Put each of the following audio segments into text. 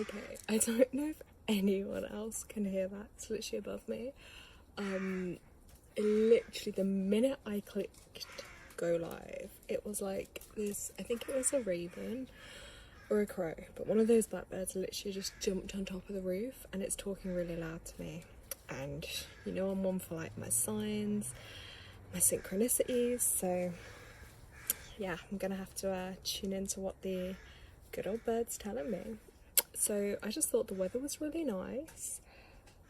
Okay, I don't know if anyone else can hear that. It's literally above me. Literally the minute I clicked go live, it was like this, I think it was a raven or a crow, but one of those blackbirds literally just jumped on top of the roof and it's talking really loud to me. And you know I'm one for like my signs, my synchronicities, so yeah, I'm gonna have to tune into what the good old bird's telling me. So I just thought the weather was really nice.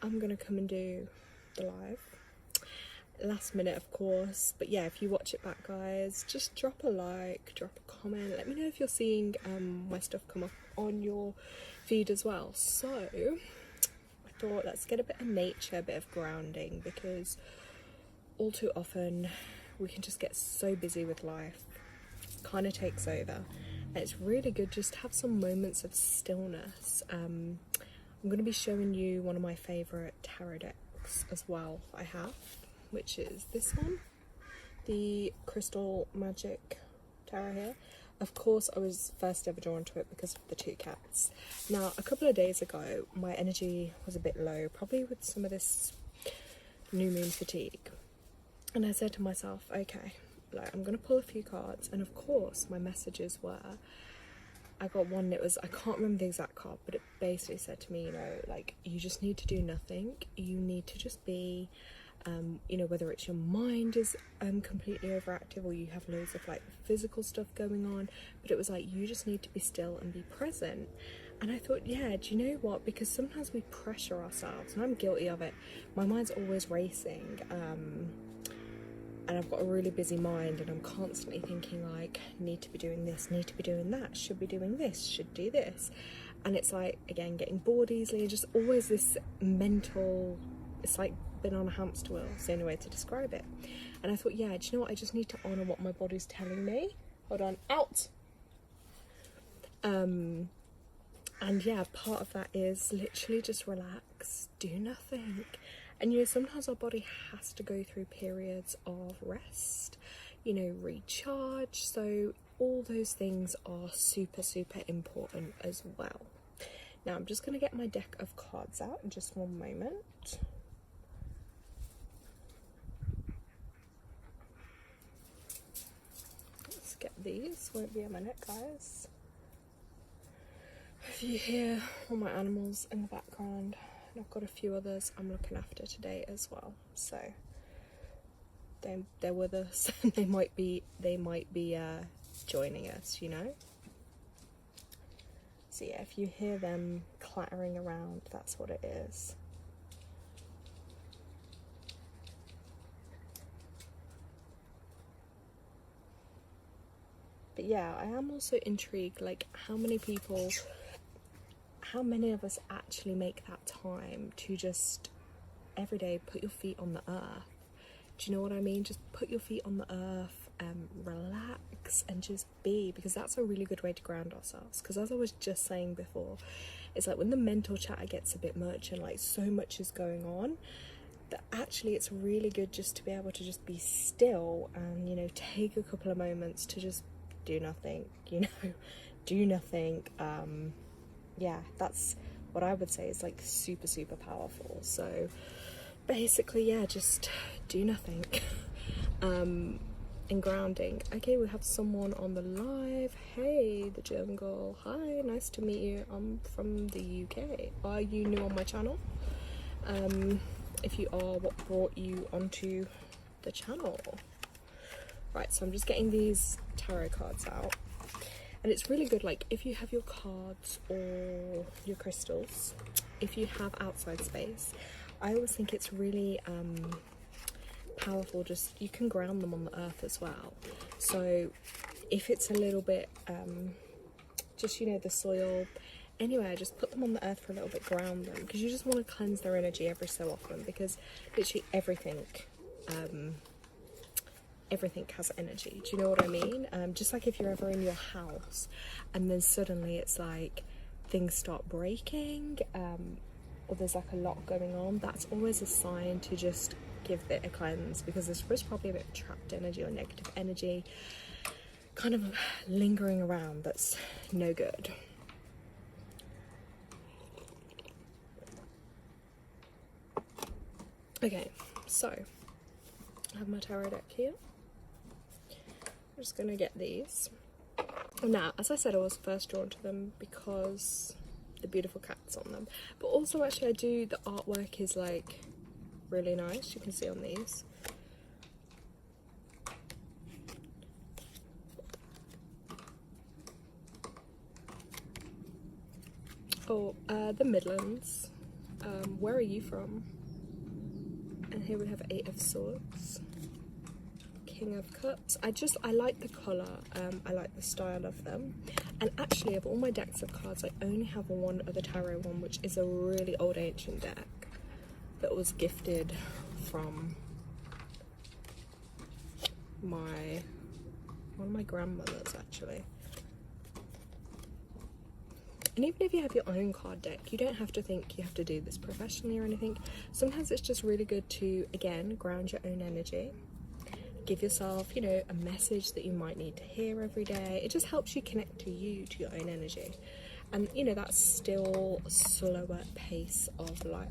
I'm gonna come and do the live. Last minute, of course, but yeah, if you watch it back, guys, just drop a like, drop a comment, let me know if you're seeing my stuff come up on your feed as well. So I thought let's get a bit of nature, a bit of grounding, because all too often we can just get so busy with life, kind of takes over, and it's really good just to have some moments of stillness. I'm going to be showing you one of my favourite tarot decks as well I have, which is this one, the Crystal Magic Tarot here. Of course, I was first ever drawn to it because of the two cats. Now, a couple of days ago, my energy was a bit low, probably with some of this new moon fatigue. And I said to myself, okay, like, I'm going to pull a few cards. And of course, my messages were, I got one that was, I can't remember the exact card, but it basically said to me, you know, like, you just need to do nothing. You need to just be, you know, whether it's your mind is completely overactive or you have loads of like physical stuff going on, but it was like, you just need to be still and be present. And I thought, yeah, do you know what, because sometimes we pressure ourselves, and I'm guilty of it. My mind's always racing, and I've got a really busy mind, and I'm constantly thinking like, need to be doing this, need to be doing that, should be doing this, should do this. And it's like, again, getting bored easily, just always this mental, it's like been on a hamster wheel, it's the only way to describe it. And I thought, yeah, do you know what, I just need to honour what my body's telling me. Hold on, out! And yeah, part of that is literally just relax, do nothing. And you know, sometimes our body has to go through periods of rest, you know, recharge. So all those things are super, super important as well. Now I'm just going to get my deck of cards out in just one moment. Let's get these, won't be a minute, guys. If you hear all my animals in the background, and I've got a few others I'm looking after today as well, so they're with us and they might be joining us, you know. So yeah, if you hear them clattering around, that's what it is. But yeah, I am also intrigued, like, how many of us actually make that time to just every day put your feet on the earth? Do you know what I mean? Just put your feet on the earth, relax and just be, because that's a really good way to ground ourselves. Because as I was just saying before, it's like when the mental chatter gets a bit much and like so much is going on, that actually it's really good just to be able to just be still and, you know, take a couple of moments to just do nothing, you know, do nothing. Yeah, that's what I would say is like super, super powerful. So basically, yeah, just do nothing. And grounding. Okay, we have someone on the live. Hey, the jungle. Hi, nice to meet you. I'm from the UK. Are you new on my channel? If you are, what brought you onto the channel? Right, so I'm just getting these tarot cards out. And it's really good, like, if you have your cards or your crystals, if you have outside space, I always think it's really powerful, just, you can ground them on the earth as well. So if it's a little bit, just, you know, the soil, anyway, just put them on the earth for a little bit, ground them, because you just want to cleanse their energy every so often, because literally everything has energy. Do you know what I mean? Just like if you're ever in your house and then suddenly it's like things start breaking, or there's like a lot going on, that's always a sign to just give it a cleanse, because there's probably a bit of trapped energy or negative energy kind of lingering around that's no good. Okay, so I have my tarot deck here. I'm just gonna get these. Now, as I said, I was first drawn to them because the beautiful cats on them, but also actually the artwork is like really nice. You can see on these. Oh, the Midlands. Where are you from? And here we have 8 of Swords. King of Cups. I like the colour, I like the style of them. And actually, of all my decks of cards, I only have one other tarot one, which is a really old ancient deck that was gifted from one of my grandmothers, actually. And even if you have your own card deck, you don't have to think you have to do this professionally or anything. Sometimes it's just really good to, again, ground your own energy. Give yourself, you know, a message that you might need to hear every day. It just helps you connect to your own energy. And, you know, that's still slower pace of life.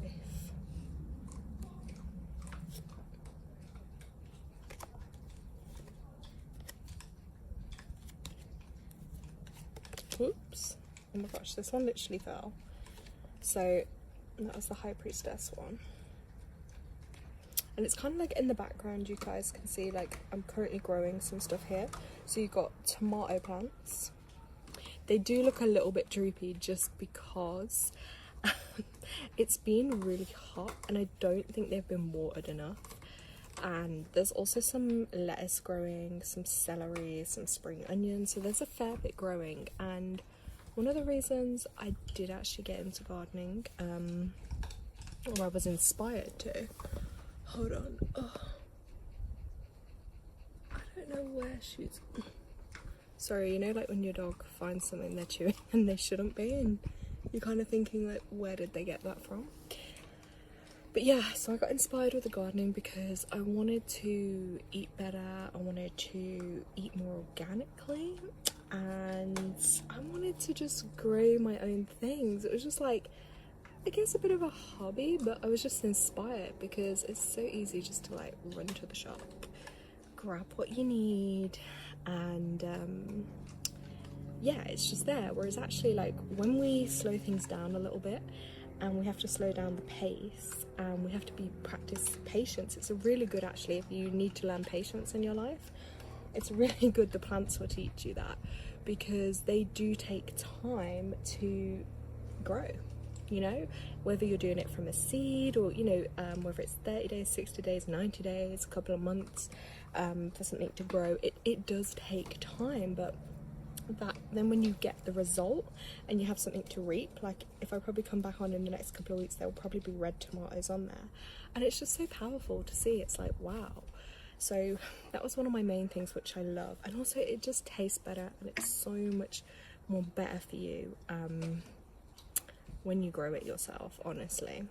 Oops. Oh my gosh, this one literally fell. So that was the High Priestess one. And it's kind of like in the background, you guys can see, like, I'm currently growing some stuff here. So you've got tomato plants. They do look a little bit droopy just because it's been really hot and I don't think they've been watered enough. And there's also some lettuce growing, some celery, some spring onions. So there's a fair bit growing. And one of the reasons I did actually get into gardening, or I was inspired to, hold on, oh, I don't know where she's, sorry, you know, like when your dog finds something they're chewing and they shouldn't be, and you're kind of thinking, like, where did they get that from? But yeah, so I got inspired with the gardening because I wanted to eat better, I wanted to eat more organically, and I wanted to just grow my own things. It was just like, I guess a bit of a hobby, but I was just inspired because it's so easy just to like run to the shop, grab what you need, and yeah, it's just there. Whereas actually, like, when we slow things down a little bit and we have to slow down the pace and we have to practice patience, it's a really good, actually, if you need to learn patience in your life, it's really good the plants will teach you that, because they do take time to grow, you know, whether you're doing it from a seed or, you know, whether it's 30 days, 60 days, 90 days, a couple of months for something to grow, it does take time. But that then when you get the result and you have something to reap, like if I probably come back on in the next couple of weeks, there will probably be red tomatoes on there, and it's just so powerful to see. It's like, wow. So that was one of my main things, which I love, and also it just tastes better and it's so much more better for you when you grow it yourself, honestly.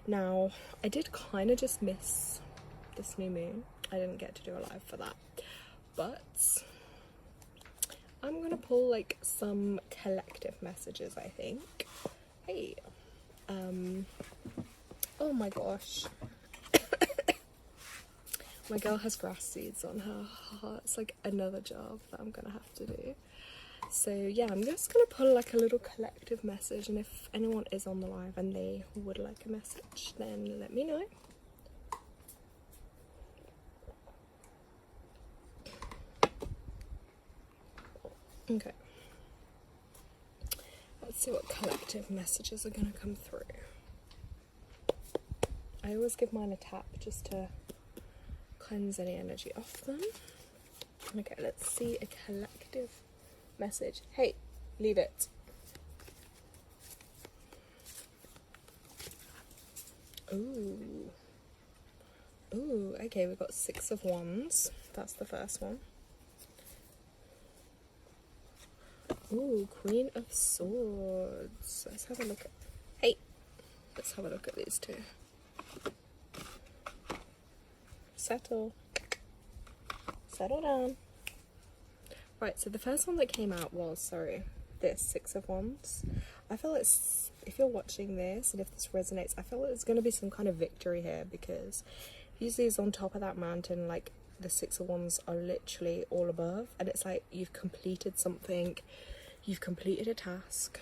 Now, I did kind of just miss this new moon. I didn't get to do a live for that, but I'm gonna pull like some collective messages, I think. Hey, oh my gosh. My girl has grass seeds on her heart. It's like another job that I'm gonna have to do. So yeah, I'm just gonna pull like a little collective message, and if anyone is on the live and they would like a message, then let me know. Okay. Let's see what collective messages are gonna come through. I always give mine a tap just to cleanse any energy off them. Okay, let's see a collective message. Hey, leave it. Ooh. Ooh, okay, we've got 6 of Wands. That's the first one. Ooh, Queen of Swords. Let's have a look at... Hey, let's have a look at these two. Settle. Settle down. Right, so the first one that came out was, this 6 of Wands. I feel if you're watching this and if this resonates, I feel like there's going to be some kind of victory here, because usually it's on top of that mountain, like the Six of Wands are literally all above, and it's like you've completed something, you've completed a task,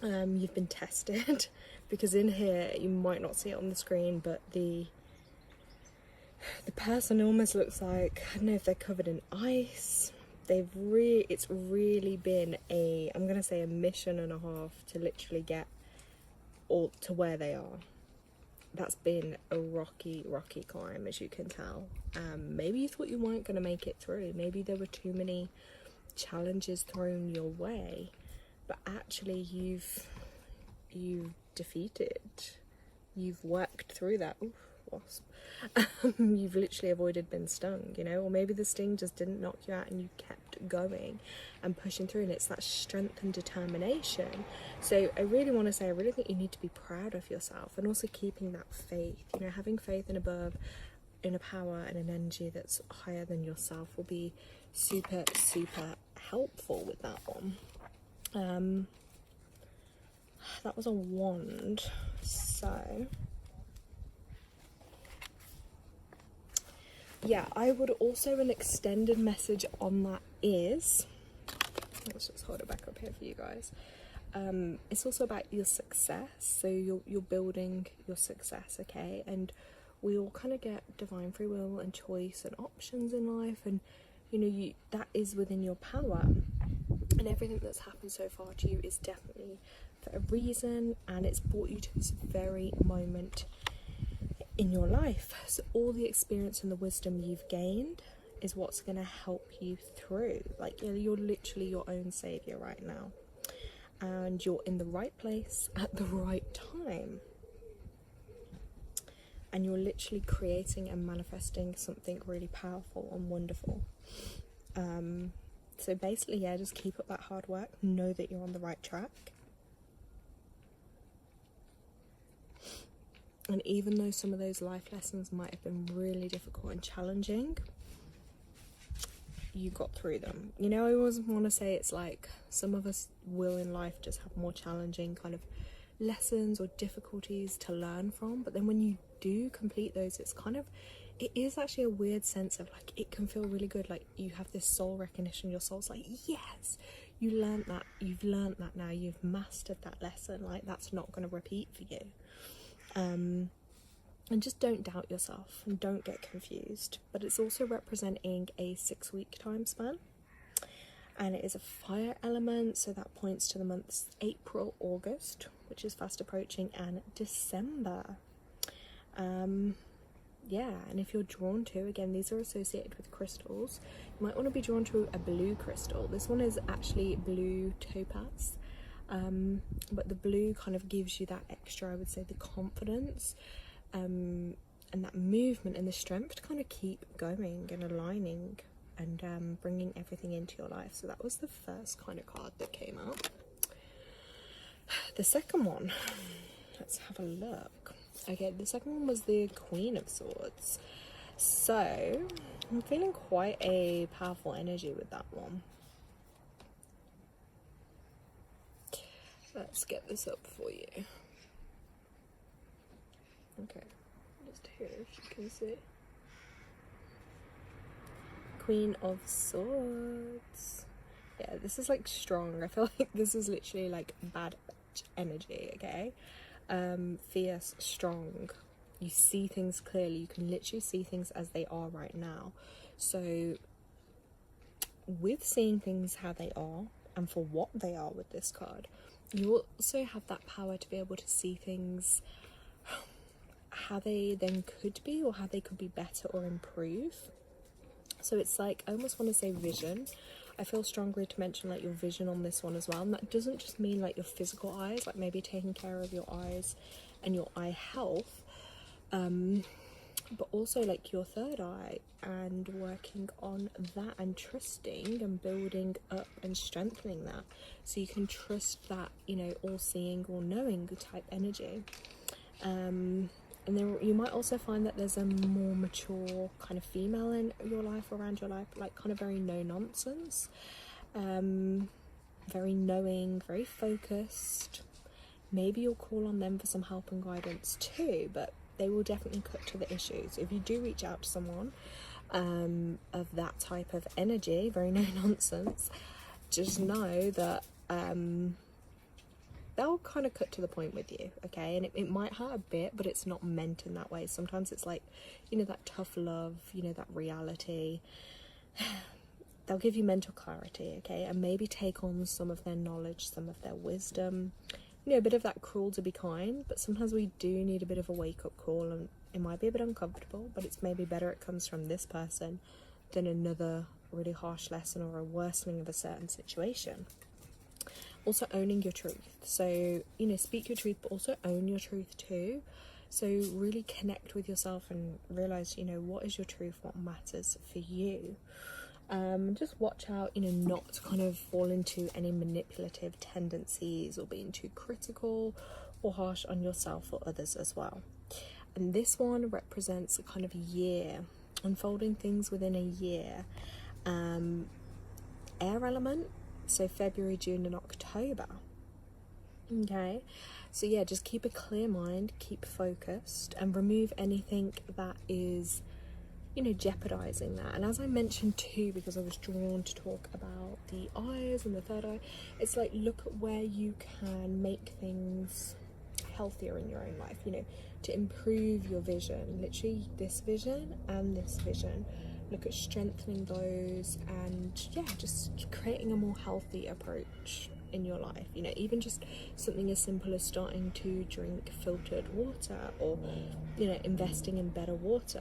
you've been tested, because in here, you might not see it on the screen, but the person almost looks like, I don't know if they're covered in ice. It's really been I'm gonna say a mission and a half to literally get all to where they are. That's been a rocky climb, as you can tell. Maybe you thought you weren't gonna make it through. Maybe there were too many challenges thrown your way, but actually you've defeated. You've worked through that. Oof, wasp. You've literally avoided being stung, you know, or maybe the sting just didn't knock you out and you kept going and pushing through, and it's that strength and determination. So I really want to say, I really think you need to be proud of yourself, and also keeping that faith, you know, having faith in above, in a power and an energy that's higher than yourself will be super helpful with that one. That was a wand, so yeah, I would also, an extended message on that is, let's just hold it back up here for you guys. It's also about your success. So you're building your success, okay? And we all kind of get divine free will and choice and options in life, and you know, that is within your power. And everything that's happened so far to you is definitely for a reason, and it's brought you to this very moment in your life. So all the experience and the wisdom you've gained is what's going to help you through. Like, you're literally your own savior right now, and you're in the right place at the right time, and you're literally creating and manifesting something really powerful and wonderful. So basically, yeah, just keep up that hard work, know that you're on the right track. And even though some of those life lessons might have been really difficult and challenging, you got through them. You know, I always want to say it's like some of us will in life just have more challenging kind of lessons or difficulties to learn from. But then when you do complete those, it is actually a weird sense of like, it can feel really good. Like you have this soul recognition. Your soul's like, yes, you learned that. You've learned that now. You've mastered that lesson. Like that's not going to repeat for you. And just don't doubt yourself and don't get confused. But it's also representing a 6-week time span, and it is a fire element, so that points to the months April, August, which is fast approaching, and December. Yeah, and if you're drawn to, again, these are associated with crystals, you might want to be drawn to a blue crystal. This one is actually blue topaz. But the blue kind of gives you that extra, I would say, the confidence and that movement and the strength to kind of keep going and aligning and bringing everything into your life. So that was the first kind of card that came out. The second one, let's have a look. Okay, the second one was the Queen of Swords. So I'm feeling quite a powerful energy with that one. Let's get this up for you. Okay, just here if you can see. Queen of Swords. Yeah, this is like strong. I feel like this is literally like bad energy, okay? Fierce, strong. You see things clearly. You can literally see things as they are right now. So with seeing things how they are and for what they are with this card, you also have that power to be able to see things how they then could be, or how they could be better or improve. So it's like, I almost want to say vision. I feel strongly to mention like your vision on this one as well. And that doesn't just mean like your physical eyes, like maybe taking care of your eyes and your eye health, but also like your third eye and working on that and trusting and building up and strengthening that, so you can trust that, you know, all-seeing, all-knowing type energy. And then you might also find that there's a more mature kind of female in your life, around your life, like kind of very no nonsense, very knowing, very focused, maybe you'll call on them for some help and guidance too, but they will definitely cut to the issues. If you do reach out to someone of that type of energy, very no nonsense, just know that they'll kind of cut to the point with you, okay? And it might hurt a bit, but it's not meant in that way. Sometimes it's like, you know, that tough love, you know, that reality. They'll give you mental clarity, okay? And maybe take on some of their knowledge, some of their wisdom. You know, a bit of that cruel to be kind, but sometimes we do need a bit of a wake-up call, and it might be a bit uncomfortable, but it's maybe better it comes from this person than another really harsh lesson or a worsening of a certain situation. Also, owning your truth. So, you know, speak your truth, but also own your truth too. So really connect with yourself and realize, you know, what is your truth, what matters for you. Just watch out, you know, not to kind of fall into any manipulative tendencies or being too critical or harsh on yourself or others as well. And this one represents a kind of year, unfolding things within a year. Air element, so February, June and October. Okay, so yeah, just keep a clear mind, keep focused, and remove anything that is, you know, jeopardizing that. And as I mentioned too, because I was drawn to talk about the eyes and the third eye, it's like, look at where you can make things healthier in your own life, you know, to improve your vision, literally this vision and this vision. Look at strengthening those, and yeah, just creating a more healthy approach in your life. You know, even just something as simple as starting to drink filtered water, or, you know, investing in better water.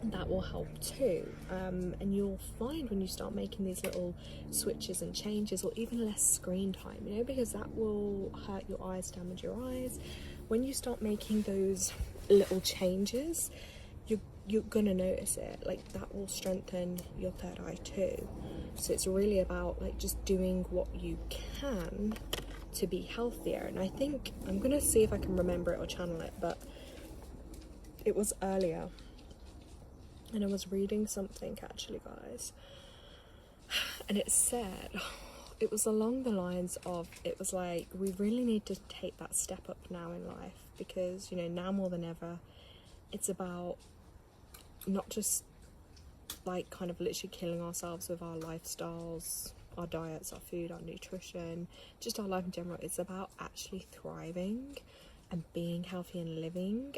That will help too. And you'll find when you start making these little switches and changes, or even less screen time, you know, because that will hurt your eyes, damage your eyes. When you start making those little changes, you're gonna notice it. Like, that will strengthen your third eye too. So it's really about like just doing what you can to be healthier. And I think I'm gonna see if I can remember it or channel it, but it was earlier and I was reading something actually, guys, and it said, it was along the lines of, it was like, we really need to take that step up now in life, because, you know, now more than ever, it's about not just like kind of literally killing ourselves with our lifestyles, our diets, our food, our nutrition, just our life in general. It's about actually thriving and being healthy and living,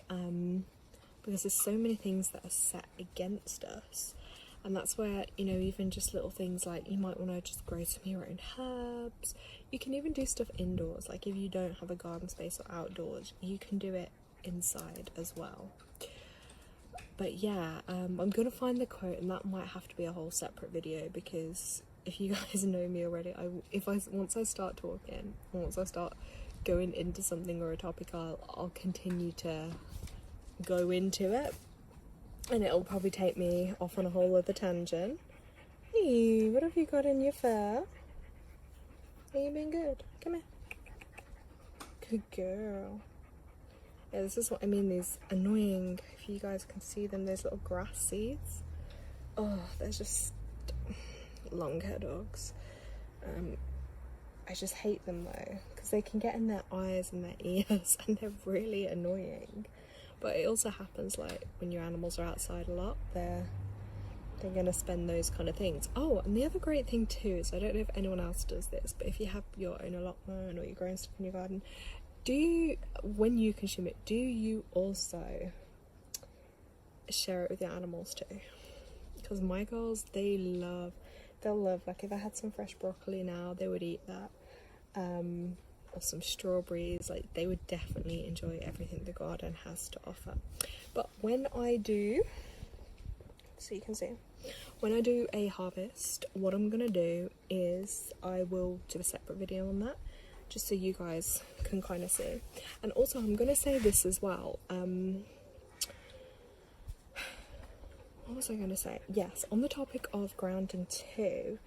because there's so many things that are set against us. And that's where, you know, even just little things like, you might want to just grow some of your own herbs. You can even do stuff indoors. Like, if you don't have a garden space or outdoors, you can do it inside as well. But yeah, I'm gonna find the quote, and that might have to be a whole separate video, because if you guys know me already, once I start talking, once I start going into something or a topic, I'll continue to go into it, and it'll probably take me off on a whole other tangent. Hey, what have you got in your fur? Are you being good? Come here. Good girl. Yeah, this is what I mean, these annoying, if you guys can see them, those little grass seeds. Oh, they're just long hair dogs. I just hate them though, because they can get in their eyes and their ears, and they're really annoying. But it also happens, like, when your animals are outside a lot, they're gonna spend those kind of things. Oh, and the other great thing too is, I don't know if anyone else does this, but if you have your own allotment or you're growing stuff in your garden, when you consume it, do you also share it with your animals too? Because my girls, they'll love, like, if I had some fresh broccoli now, they would eat that, or some strawberries. Like, they would definitely enjoy everything the garden has to offer. But when I do, so you can see, when I do a harvest, what I'm gonna do is I will do a separate video on that, just so you guys can kind of see. And also, I'm gonna say this as well, what was I going to say? Yes, on the topic of grounding too,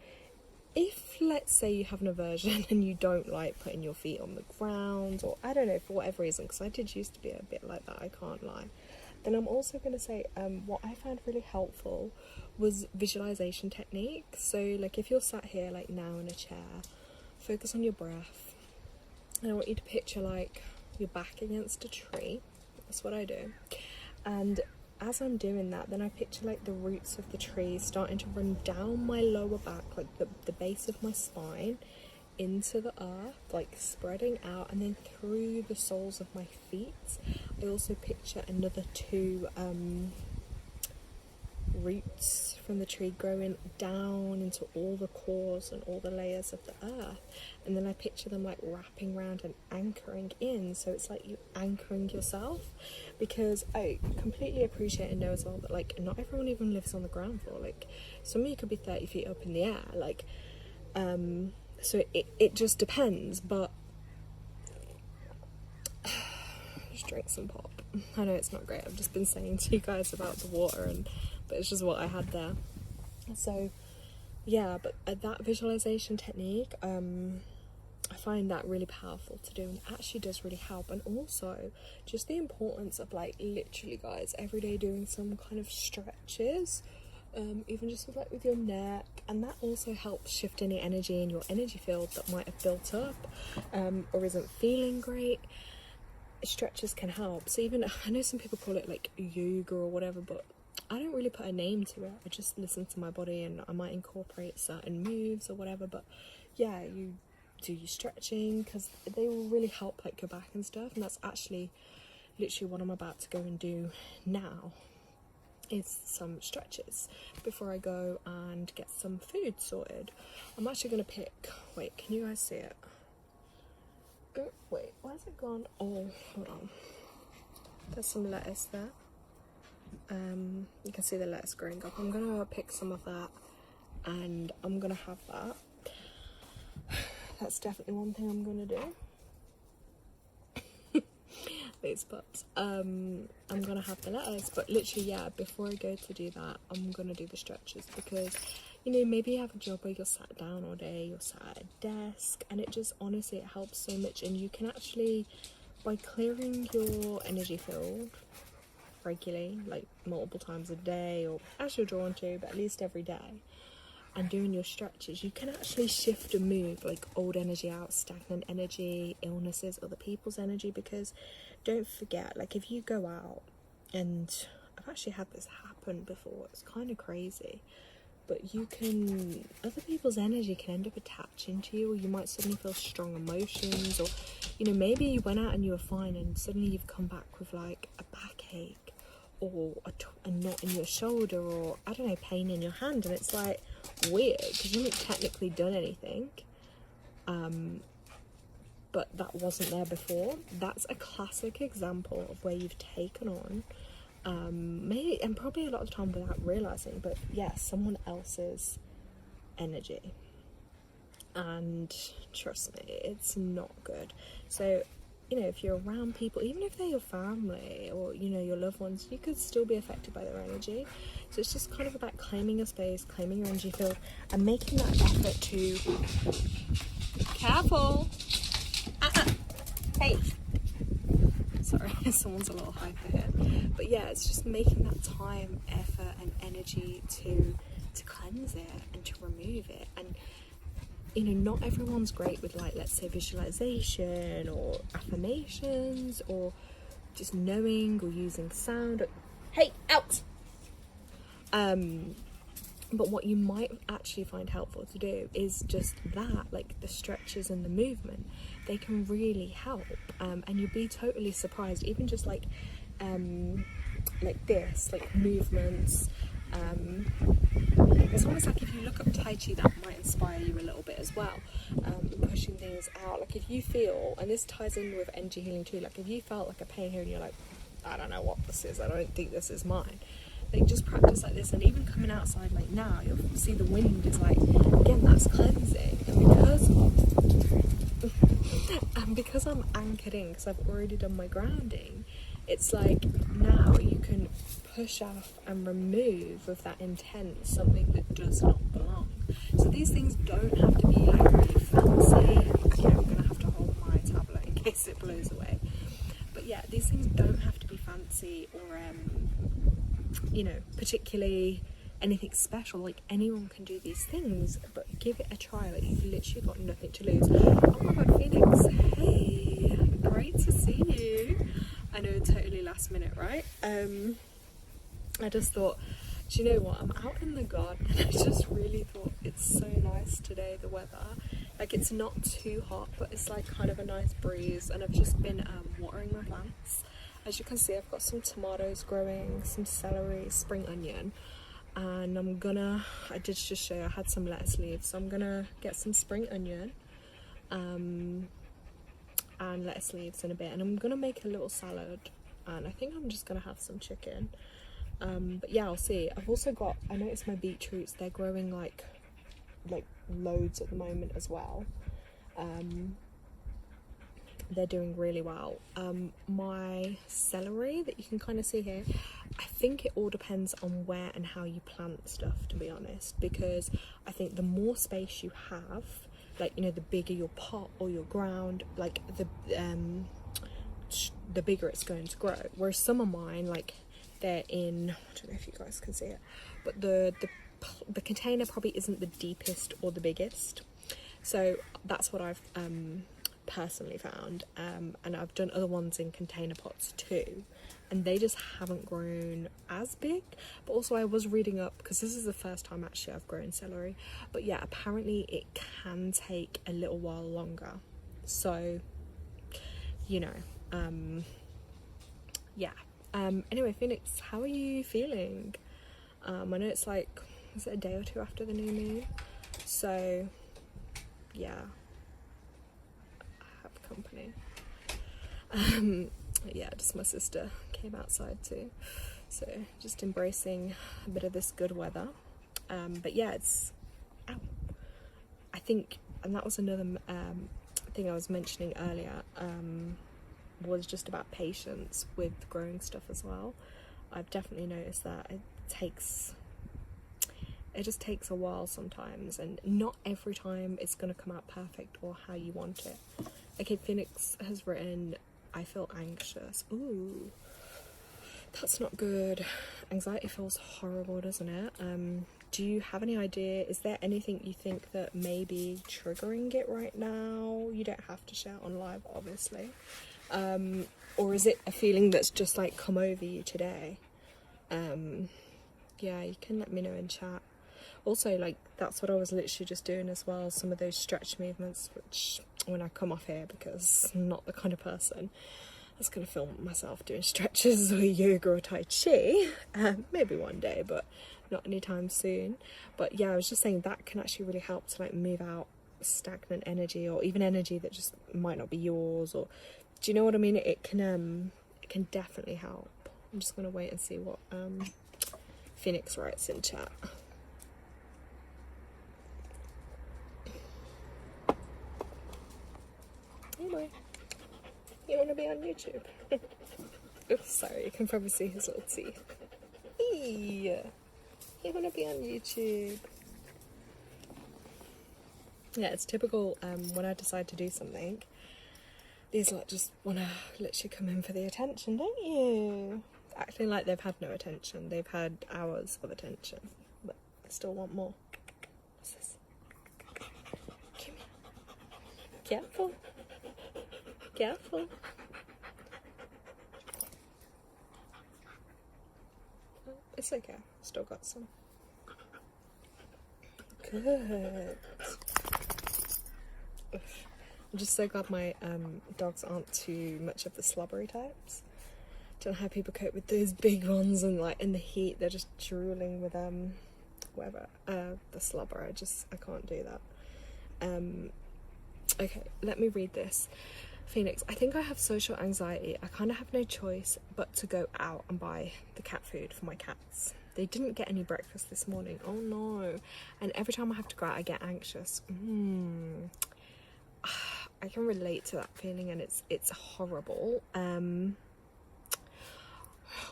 if, let's say, you have an aversion and you don't like putting your feet on the ground, or I don't know, for whatever reason, because I did used to be a bit like that, I can't lie, then I'm also going to say, what I found really helpful was visualization techniques. So, like, if you're sat here, like now, in a chair, focus on your breath, And I want you to picture like your back against a tree. That's what I do. And as I'm doing that, then I picture like the roots of the tree starting to run down my lower back, like the base of my spine, into the earth, like spreading out, and then through the soles of my feet. I also picture another two roots from the tree growing down into all the cores and all the layers of the earth, and then I picture them like wrapping around and anchoring in, so it's like you anchoring yourself, because I completely appreciate and know as well that like not everyone even lives on the ground floor. Like some of you could be 30 feet up in the air, like so it just depends. But just drink some pop. I know it's not great, I've just been saying to you guys about the water, but it's just what I had there. So yeah, but that visualization technique, I find that really powerful to do, and it actually does really help. And also just the importance of like literally, guys, every day doing some kind of stretches, even just with your neck, and that also helps shift any energy in your energy field that might have built up or isn't feeling great. Stretches can help. So even, I know some people call it like yoga or whatever, but I don't really put a name to it. I just listen to my body, and I might incorporate certain moves or whatever. But yeah, you do your stretching, because they will really help like your back and stuff. And that's actually literally what I'm about to go and do now, is some stretches before I go and get some food sorted. I'm actually going to pick, wait, can you guys see it? Oh, wait, where's it gone? Oh, hold on. There's some lettuce there. You can see the lettuce growing up. I'm gonna pick some of that, and I'm gonna have that. That's definitely one thing I'm gonna do. These pups. I'm gonna have the lettuce, but literally, yeah, before I go to do that, I'm gonna do the stretches, because you know, maybe you have a job where you're sat down all day, you're sat at a desk, and it just, honestly, it helps so much. And you can actually, by clearing your energy field regularly, like multiple times a day, or as you're drawn to, but at least every day, and doing your stretches, you can actually shift and move like old energy out, stagnant energy, illnesses, other people's energy. Because don't forget, like if you go out, and I've actually had this happen before, it's kind of crazy, but you can, other people's energy can end up attaching to you, or you might suddenly feel strong emotions, or you know, maybe you went out and you were fine, and suddenly you've come back with like a backache, or a knot in your shoulder, or I don't know, pain in your hand, and it's like weird, because you haven't technically done anything, but that wasn't there before. That's a classic example of where you've taken on maybe, and probably a lot of the time without realizing, but yeah, someone else's energy, and trust me, it's not good. So you know, if you're around people, even if they're your family or, you know, your loved ones, you could still be affected by their energy. So it's just kind of about claiming your space, claiming your energy field, and making that effort to... Careful! Hey! Sorry, someone's a little hyper here. But yeah, it's just making that time, effort, and energy to cleanse it and to remove it. And you know, not everyone's great with, like, let's say visualization or affirmations or just knowing or using sound. Hey, out! But what you might actually find helpful to do is just that, like the stretches and the movement. They can really help, and you'll be totally surprised, even just like this, like movements. It's almost like if you look up Tai Chi, that might inspire you a little bit as well, pushing things out. Like if you feel, and this ties in with energy healing too, like if you felt like a pain here and you're like, I don't know what this is, I don't think this is mine, like just practice like this. And even coming outside like now, you'll see the wind is like, again, that's cleansing. And because I'm anchored in, because I've already done my grounding, it's like now you can push off and remove with that intent something that does not belong. So these things don't have to be like really fancy. You know, I'm gonna have to hold my tablet in case it blows away. But yeah, these things don't have to be fancy or you know, particularly anything special. Like, anyone can do these things, but give it a try. Like, you've literally got nothing to lose. Oh my god, Phoenix, hey, great to see you. I know, totally last minute, right? I just thought, do you know what, I'm out in the garden and I just really thought it's so nice today, the weather. Like, it's not too hot, but it's like kind of a nice breeze, and I've just been watering my plants. As you can see, I've got some tomatoes growing, some celery, spring onion, and I did just show you I had some lettuce leaves, so I'm gonna get some spring onion and lettuce leaves in a bit, and I'm gonna make a little salad, and I think I'm just gonna have some chicken. But yeah, I'll see. I noticed my beetroots, they're growing like loads at the moment as well. They're doing really well. My celery that you can kind of see here, I think it all depends on where and how you plant stuff, to be honest, because I think the more space you have, like, you know, the bigger your pot or your ground, like the bigger it's going to grow. Whereas some of mine, like, they're in, I don't know if you guys can see it, but the container probably isn't the deepest or the biggest, so that's what I've personally found, and I've done other ones in container pots too, and they just haven't grown as big. But also, I was reading up, because this is the first time actually I've grown celery, but yeah, apparently it can take a little while longer, so you know, yeah. Anyway, Phoenix, how are you feeling? I know it's like, is it a day or two after the new moon? So, yeah, I have company. Yeah, just my sister came outside too. So, just embracing a bit of this good weather. But yeah, I think, and that was another thing I was mentioning earlier, was just about patience with growing stuff as well. I've definitely noticed that it just takes a while sometimes, and not every time it's going to come out perfect or how you want it. Okay, Phoenix has written, I feel anxious. Ooh, that's not good. Anxiety feels horrible, doesn't it? Do you have any idea, is there anything you think that may be triggering it right now? You don't have to share on live, obviously. Or is it a feeling that's just like come over you today? Yeah, you can let me know in chat. Also, like, that's what I was literally just doing as well, some of those stretch movements, which when I come off here, because I'm not the kind of person that's going to film myself doing stretches or yoga or tai chi, maybe one day, but not anytime soon. But yeah, I was just saying that can actually really help to like move out stagnant energy, or even energy that just might not be yours, or do you know what I mean? It can definitely help. I'm just gonna wait and see what Phoenix writes in chat. Hey boy, you wanna be on YouTube? Oops, sorry, you can probably see his little teeth. Hey, you wanna be on YouTube? Yeah, it's typical when I decide to do something, these lot just want to literally come in for the attention, don't you? Acting like they've had no attention. They've had hours of attention, but they still want more. What's this? Come here. Careful. Careful. Oh, it's okay. Still got some. Good. Oof. I'm just so glad my dogs aren't too much of the slobbery types. Don't know how people cope with those big ones, and like in the heat they're just drooling with whatever, the slobber. I can't do that. Okay, let me read this. Phoenix, I think I have social anxiety. I kind of have no choice but to go out and buy the cat food for my cats. They didn't get any breakfast this morning. Oh no. And every time I have to go out I get anxious. I can relate to that feeling, and it's horrible. I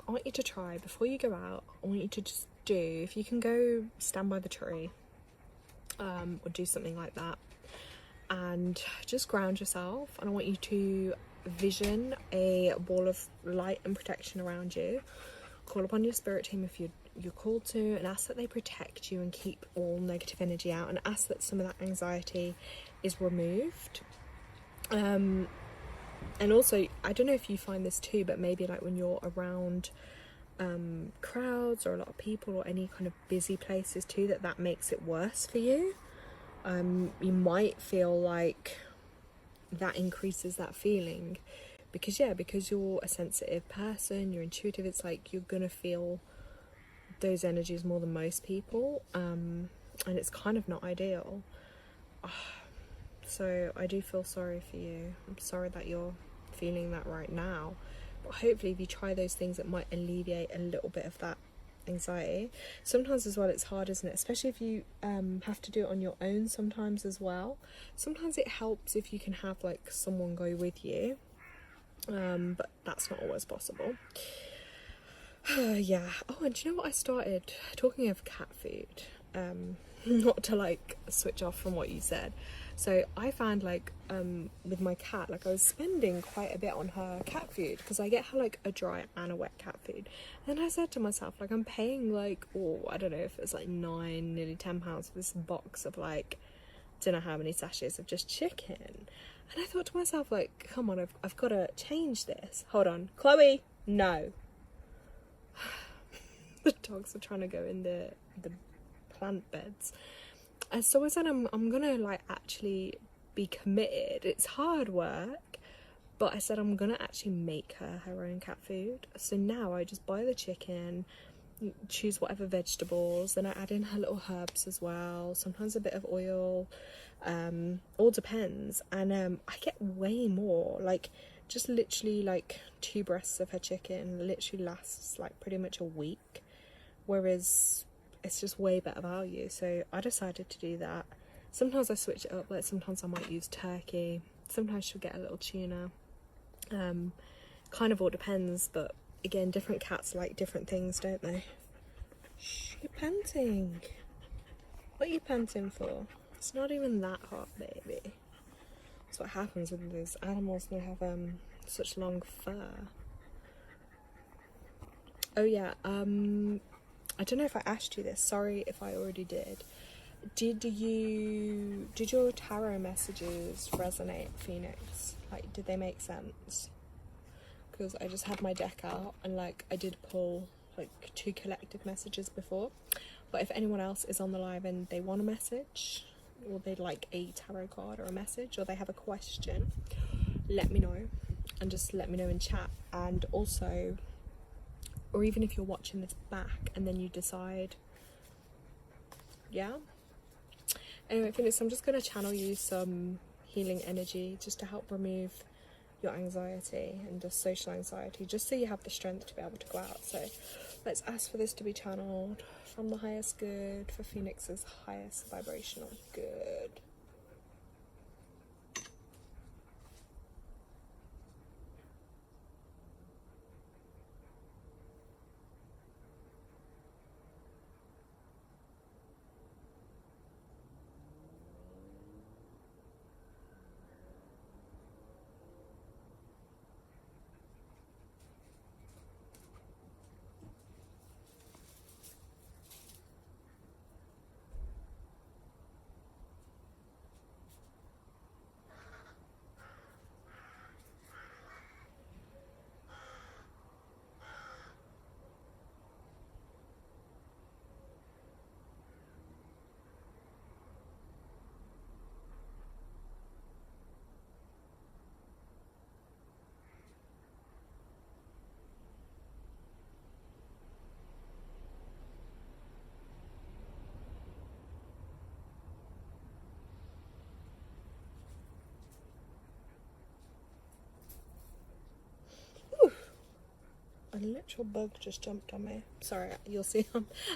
want you to try, before you go out, I want you to just do, if you can go stand by the tree, or do something like that, and just ground yourself, and I want you to vision a ball of light and protection around you. Call upon your spirit team if you're called to, and ask that they protect you and keep all negative energy out, and ask that some of that anxiety is removed. And also, I don't know if you find this too, but maybe like when you're around crowds or a lot of people or any kind of busy places too, that makes it worse for you. You might feel like that increases that feeling because you're a sensitive person, you're intuitive. It's like you're gonna feel those energies more than most people, and it's kind of not ideal. So I do feel sorry for you. I'm sorry that you're feeling that right now, but hopefully if you try those things, it might alleviate a little bit of that anxiety. Sometimes as well, it's hard, isn't it? Especially if you have to do it on your own sometimes as well. Sometimes it helps if you can have like someone go with you, but that's not always possible. Yeah. Oh, and do you know what I started talking of cat food? Not to like switch off from what you said. So I found like with my cat, like I was spending quite a bit on her cat food because I get her like a dry and a wet cat food. And then I said to myself, like, I'm paying like, I don't know if it's like £9, nearly £10 for this box of like, don't know how many sachets of just chicken. And I thought to myself, like, come on, I've got to change this. Hold on, Chloe, no. The dogs are trying to go in the plant beds. And so I said I'm gonna like actually be committed. It's hard work, but I said I'm gonna actually make her own cat food. So now I just buy the chicken, choose whatever vegetables, then I add in her little herbs as well, sometimes a bit of oil, all depends. And I get way more, like just literally like 2 breasts of her chicken literally lasts like pretty much a week, whereas it's just way better value. So I decided to do that. Sometimes I switch it up, like sometimes I might use turkey, sometimes she'll get a little tuna, kind of all depends. But again, different cats like different things, don't they? Shh, you're panting. What are you panting for? It's not even that hot, baby. That's what happens with those animals when they have such long fur. Oh yeah, I don't know if I asked you this, sorry if I already did. Did your tarot messages resonate, Phoenix? Like, did they make sense? Because I just had my deck out and like I did pull like 2 collective messages before. But if anyone else is on the live and they want a message, or they'd like a tarot card or a message, or they have a question, let me know, and just let me know in chat. And also, or even if you're watching this back and then you decide, yeah. Anyway, Phoenix, I'm just going to channel you some healing energy just to help remove your anxiety and just social anxiety, just so you have the strength to be able to go out. So let's ask for this to be channeled from the highest good, for Phoenix's highest vibrational good. A literal bug just jumped on me. Sorry, you'll see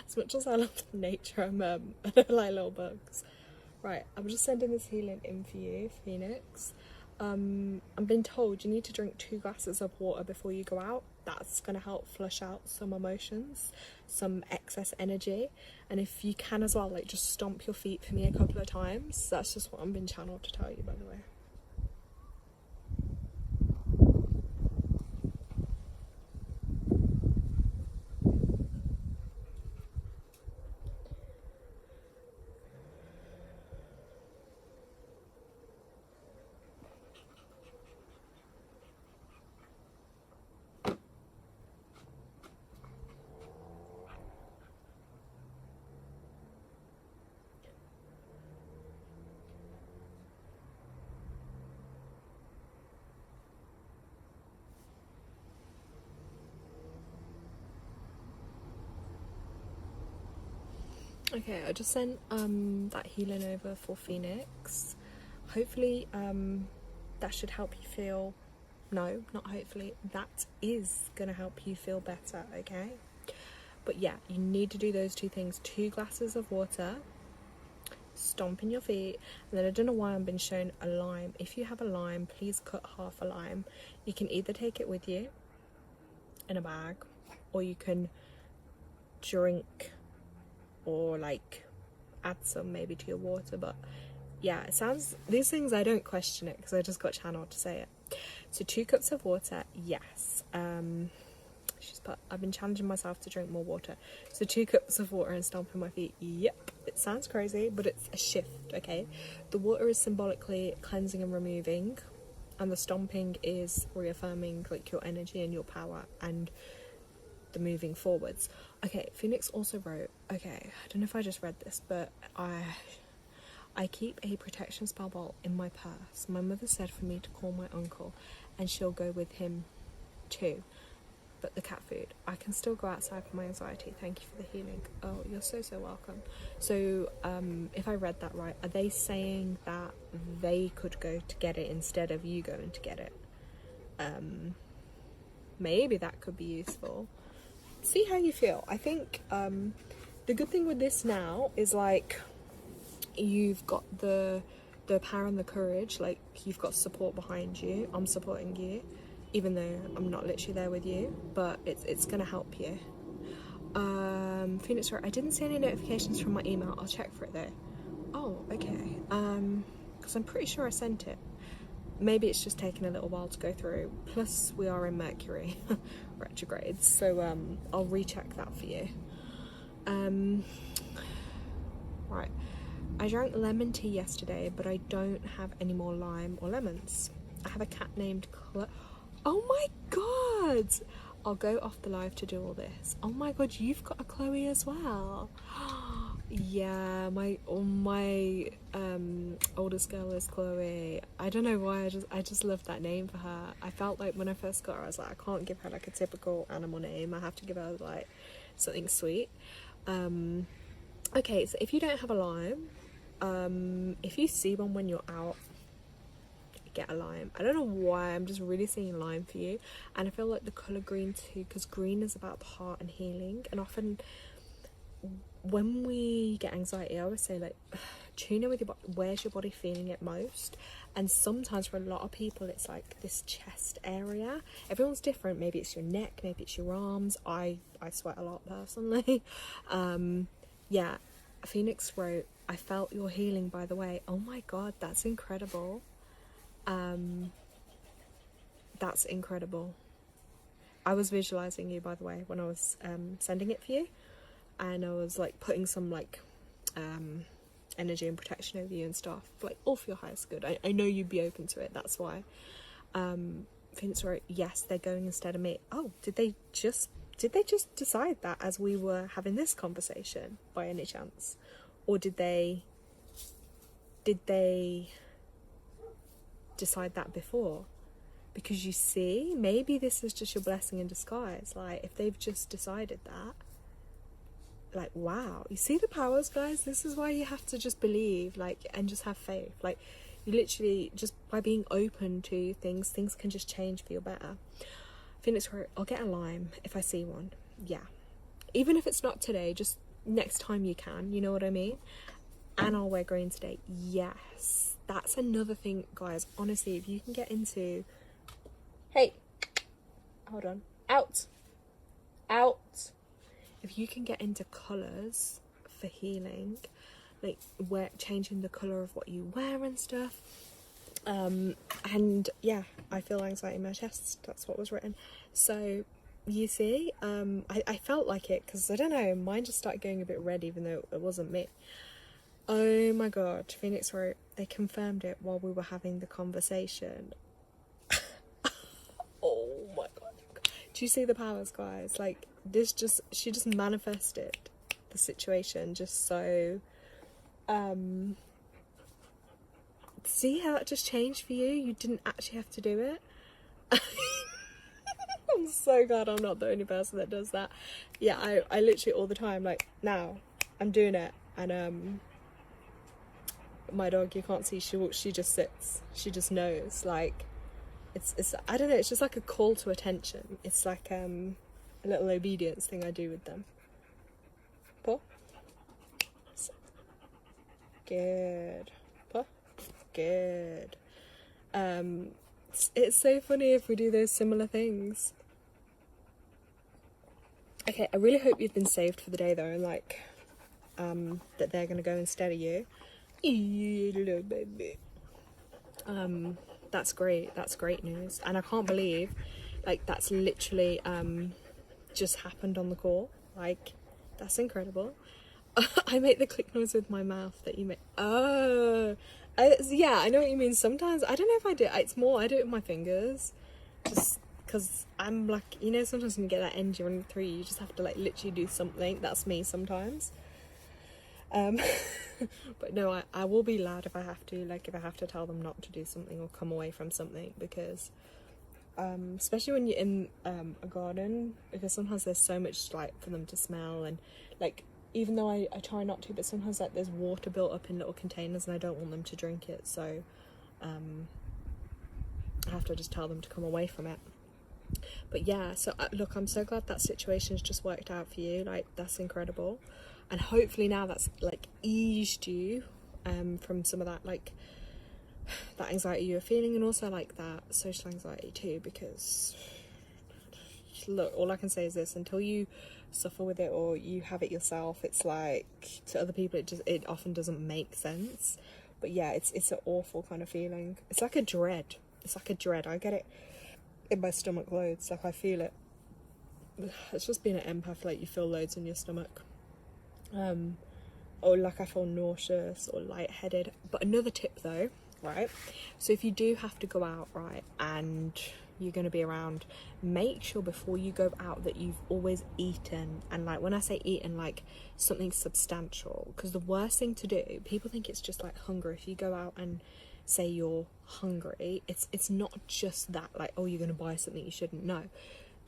as much as I love nature, I don't like little bugs. Right, I'm just sending this healing in for you, Phoenix. I'm being told you need to drink 2 glasses of water before you go out. That's going to help flush out some emotions, some excess energy. And if you can as well, like just stomp your feet for me a couple of times. That's just what I'm being channeled to tell you, by the way. Okay, I just sent that healing over for Phoenix. Hopefully that should help you feel, no, not hopefully, that is gonna help you feel better, okay? But yeah, you need to do those two things: 2 glasses of water, stomp in your feet, and then I don't know why I've been shown a lime. If you have a lime, please cut half a lime. You can either take it with you in a bag, or you can drink or like add some maybe to your water. But yeah, it sounds, these things I don't question it because I just got channeled to say it. So 2 cups of water, yes. She's put, I've been challenging myself to drink more water. So 2 cups of water and stomping my feet. Yep, it sounds crazy, but it's a shift, okay? The water is symbolically cleansing and removing, and the stomping is reaffirming like your energy and your power and the moving forwards. Okay, Phoenix also wrote, okay, I don't know if I just read this, but I keep a protection spell ball in my purse. My mother said for me to call my uncle and she'll go with him too. But the cat food, I can still go outside for my anxiety. Thank you for the healing. Oh, you're so welcome. So if I read that right, are they saying that they could go to get it instead of you going to get it? Maybe that could be useful. See how you feel. I think the good thing with this now is like you've got the power and the courage, like you've got support behind you. I'm supporting you, even though I'm not literally there with you, but it's gonna help you. Phoenix, I didn't see any notifications from my email. I'll check for it though. Oh, okay. Because I'm pretty sure I sent it. Maybe it's just taken a little while to go through. Plus, we are in Mercury retrograde, so I'll recheck that for you. Right. I drank lemon tea yesterday, but I don't have any more lime or lemons. I have a cat named Oh my god! I'll go off the live to do all this. Oh my god, you've got a Chloe as well. Yeah, my oldest girl is Chloe. I don't know why, I just love that name for her. I felt like when I first got her, I was like, I can't give her like a typical animal name. I have to give her like something sweet. Okay, so if you don't have a lime, if you see one when you're out, get a lime. I don't know why, I'm just really seeing lime for you. And I feel like the colour green too, because green is about the heart and healing. And often when we get anxiety, I always say like, tune in with your body. Where's your body feeling it most? And sometimes for a lot of people it's like this chest area. Everyone's different. Maybe it's your neck, maybe it's your arms. I sweat a lot personally. Yeah, Phoenix wrote, I felt your healing, by the way. Oh my god, that's incredible. That's incredible. I was visualizing you, by the way, when I was sending it for you, and I was like putting some like energy and protection over you and stuff, like all for your highest good. I know you'd be open to it, that's why. Phoenix wrote, yes, they're going instead of me. Oh, did they just decide that as we were having this conversation by any chance? Or did they decide that before? Because you see, maybe this is just your blessing in disguise. Like, if they've just decided that, like, wow, you see the powers, guys? This is why you have to just believe, like, and just have faith. Like, you literally, just by being open to things can just change for your better. Phoenix, I'll get a lime if I see one. Yeah, even if it's not today, just next time you can, you know what I mean? And I'll wear green today. Yes, that's another thing, guys. Honestly, if you can get into, hey, hold on, out. If you can get into colours for healing, like changing the colour of what you wear and stuff, and yeah, I feel anxiety in my chest. That's what was written. So you see, I felt like it, because I don't know, mine just started going a bit red even though it wasn't me. Oh my god, Phoenix wrote, they confirmed it while we were having the conversation. Oh my god, do you see the powers, guys? Like, she just manifested the situation just so, see how that just changed for you? You didn't actually have to do it. I'm so glad I'm not the only person that does that. Yeah, I literally all the time, like, now I'm doing it. And my dog, you can't see, she just sits, she just knows. Like, it's I don't know, it's just like a call to attention. It's like a little obedience thing I do with them. Paw. Good. Paw. Good. It's so funny if we do those similar things. Okay, I really hope you've been saved for the day though, and like that they're gonna go instead of you. Little baby. That's great news, and I can't believe like that's literally just happened on the call. Like, that's incredible. I make the click noise with my mouth that you make. Yeah, I know what you mean. Sometimes I don't know if I do. It's more I do it with my fingers, just because I'm like, you know, sometimes when you get that energy running through you, you just have to like literally do something. That's me sometimes. But no, I will be loud if I have to. Like, if I have to tell them not to do something or come away from something, because especially when you're in a garden, because sometimes there's so much like for them to smell, and like, even though I try not to, but sometimes like there's water built up in little containers and I don't want them to drink it, so I have to just tell them to come away from it. But yeah, so look, I'm so glad that situation's just worked out for you. Like, that's incredible, and hopefully now that's like eased you from some of that, like that anxiety you were feeling, and also like that social anxiety too, because look, all I can say is this: until you suffer with it or you have it yourself, it's like, to other people it often doesn't make sense. But yeah, it's an awful kind of feeling. It's like a dread. I get it in my stomach loads, like I feel it. It's just being an empath, like you feel loads in your stomach, or like I feel nauseous or lightheaded. But another tip though, right, so if you do have to go out, right, and you're going to be around, make sure before you go out that you've always eaten. And like, when I say eaten, like something substantial, because the worst thing to do, people think it's just like hunger. If you go out and say you're hungry, it's not just that, like, oh, you're going to buy something you shouldn't. No,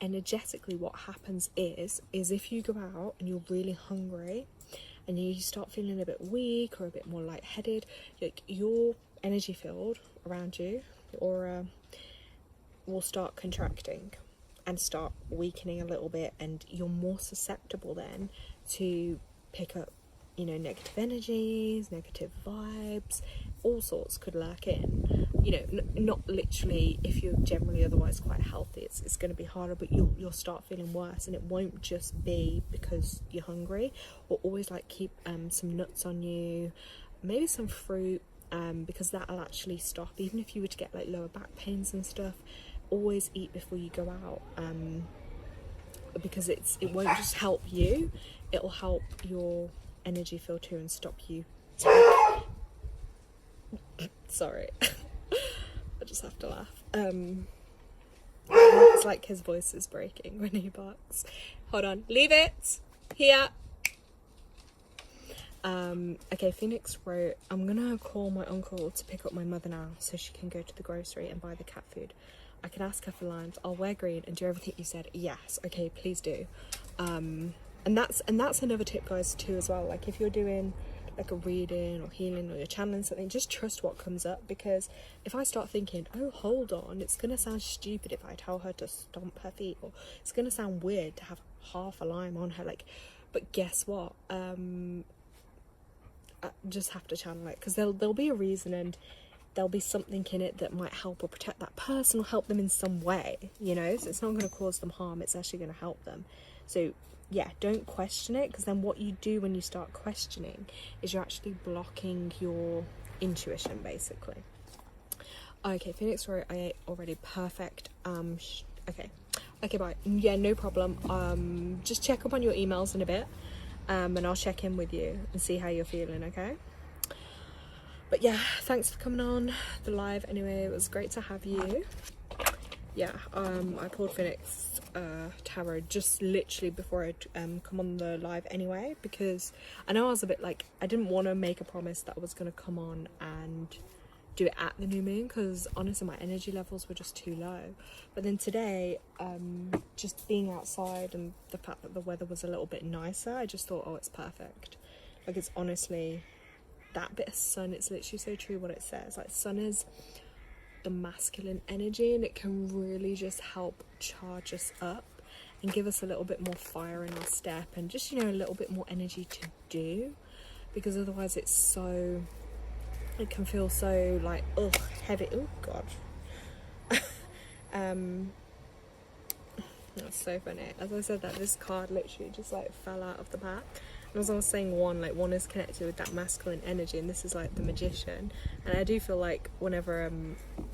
energetically what happens is if you go out and you're really hungry and you start feeling a bit weak or a bit more lightheaded, like your energy field around you, your aura, will start contracting and start weakening a little bit, and you're more susceptible then to pick up, you know, negative energies, negative vibes, all sorts could lurk in. You know, not literally, if you're generally otherwise quite healthy, it's going to be harder, but you'll start feeling worse, and it won't just be because you're hungry. Or always like keep some nuts on you, maybe some fruit, because that'll actually stop, even if you were to get like lower back pains and stuff. Always eat before you go out, because it won't just help you, it'll help your energy field too, and stop you sorry I just have to laugh. It's like his voice is breaking when he barks. Hold on, leave it here. Okay, Phoenix wrote, I'm gonna call my uncle to pick up my mother now so she can go to the grocery and buy the cat food. I can ask her for lines. I'll wear green and do everything you said. Yes, okay, please do. And that's another tip, guys, too, as well. Like, if you're doing like a reading or healing or you're channeling something, just trust what comes up, because if I start thinking, oh, hold on, it's gonna sound stupid if I tell her to stomp her feet, or it's gonna sound weird to have half a lime on her, like, but guess what? I just have to channel it, because there'll be a reason, and there'll be something in it that might help or protect that person or help them in some way, you know. So it's not going to cause them harm, it's actually going to help them. So yeah, don't question it, because then what you do when you start questioning is you're actually blocking your intuition, basically. Okay, Phoenix wrote, I ate already. Perfect. Okay, bye. Yeah, no problem. Just check up on your emails in a bit, and I'll check in with you and see how you're feeling, okay? But yeah, thanks for coming on the live anyway. It was great to have you. Yeah, I pulled Phoenix Tarot just literally before I'd come on the live anyway, because I know I was a bit like, I didn't want to make a promise that I was going to come on and do it at the new moon, because honestly my energy levels were just too low. But then today, just being outside and the fact that the weather was a little bit nicer, I just thought, oh, it's perfect. Like, it's honestly that bit of sun, it's literally so true what it says. Like, sun is the masculine energy, and it can really just help charge us up and give us a little bit more fire in our step, and just, you know, a little bit more energy to do, because otherwise it can feel so like, ugh, heavy. Oh god. That's so funny. As I said that, this card literally just like fell out of the pack. And as I was saying, one is connected with that masculine energy, and this is like the Magician. And I do feel like whenever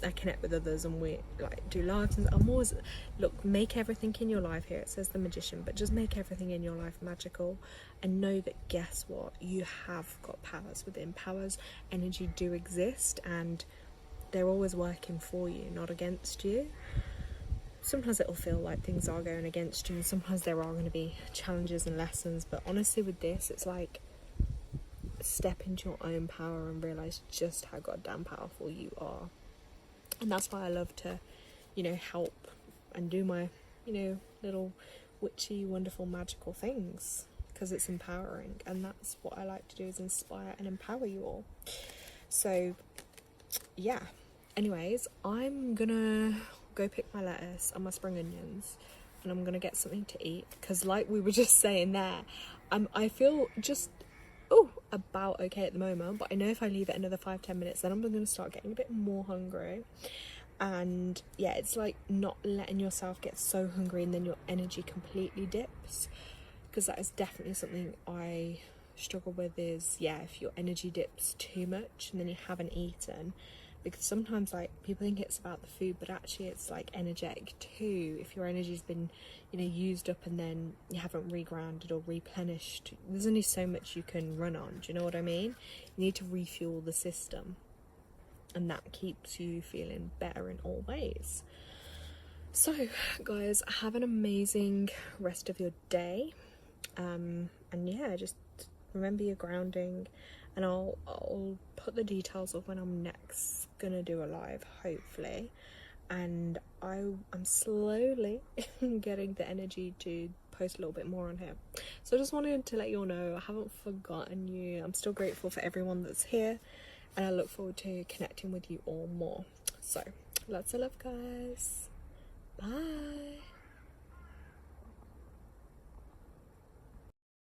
I connect with others and we like do lives, and I'm always, look, make everything in your life, here it says the Magician, but just make everything in your life magical, and know that, guess what, you have got powers within. Powers, energy do exist, and they're always working for you, not against you. Sometimes it'll feel like things are going against you, and sometimes there are going to be challenges and lessons, but honestly with this, it's like, step into your own power and realise just how goddamn powerful you are. And that's why I love to, you know, help and do my, you know, little witchy, wonderful, magical things, because it's empowering, and that's what I like to do, is inspire and empower you all. So yeah, anyways, I'm gonna go pick my lettuce and my spring onions, and I'm gonna get something to eat, because like we were just saying there, I feel just about okay at the moment, but I know if I leave it another 5-10 minutes, then I'm gonna start getting a bit more hungry. And yeah, it's like not letting yourself get so hungry and then your energy completely dips, because that is definitely something I struggle with, is, yeah, if your energy dips too much and then you haven't eaten, because sometimes like people think it's about the food, but actually it's like energetic too. If your energy's been, you know, used up and then you haven't regrounded or replenished, there's only so much you can run on, do you know what I mean? You need to refuel the system, and that keeps you feeling better in all ways. So guys, have an amazing rest of your day, and yeah, just remember your grounding, and I'll put the details of when I'm next gonna do a live, hopefully. And I'm slowly getting the energy to post a little bit more on here. So I just wanted to let you all know I haven't forgotten you. I'm still grateful for everyone that's here, and I look forward to connecting with you all more. So lots of love, guys. Bye.